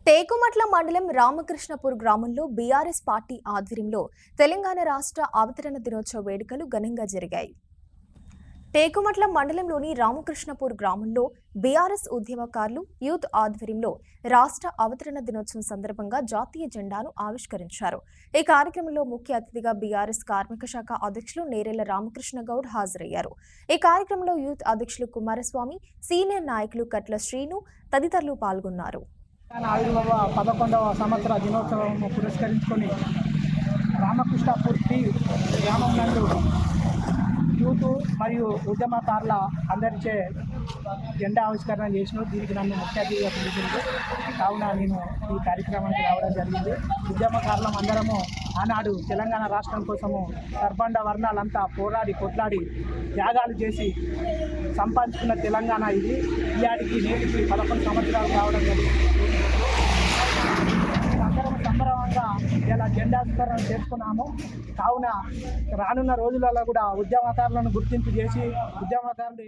టేకుమట్ల మండలం రామకృష్ణపూర్ గ్రామంలో BRS party ఆధ్వర్యంలో తెలంగాణ రాష్ట్ర అవతరణ దినోత్సవ వేడుకలు ఘనంగా జరిగాయి. టేకుమట్ల మండలంలోని రామకృష్ణపూర్ గ్రామంలో బీఆర్ఎస్ ఉద్యమకారులు యూత్ ఆధ్వర్యంలో రాష్ట్ర అవతరణ దినోత్సవం సందర్భంగా జాతీయ జెండాను ఆవిష్కరించారు. ఈ కార్యక్రమంలో ముఖ్య అతిథిగా బీఆర్ఎస్ కార్మిక శాఖ అధ్యక్షులు నేరెళ్ల రామకృష్ణ గౌడ్ హాజరయ్యారు. ఈ కార్యక్రమంలో యూత్ అధ్యక్షులు కుమారస్వామి, సీనియర్ నాయకులు కట్ల శ్రీను తదితరులు పాల్గొన్నారు. ఆవిర్భావ 11వ సంవత్సర దినోత్సవం పురస్కరించుకొని రామకృష్ణపూర్ గ్రామం నందు యూత్ మరియు ఉద్యమకారుల అందరిచే జెండా ఆవిష్కరణ చేసిన దీనికి నన్ను ముఖ్య అతిథిగా పిలిచింది. కావున నేను ఈ కార్యక్రమానికి రావడం జరిగింది. ఉద్యమకారులం అందరము ఆనాడు తెలంగాణ రాష్ట్రం కోసము సర్బండ వర్ణాలంతా పోరాడి కొట్లాడి త్యాగాలు చేసి సంపాదించుకున్న తెలంగాణ ఇది. ఈయాడికి నేటికి 11 సంవత్సరాలు కావడం జరిగింది. అందరం సంబరంగా ఇలా జెండాస్కరణ చేసుకున్నాము. కావున రానున్న రోజులలో కూడా ఉద్యమకారులను గుర్తింపు చేసి ఉద్యమకారులు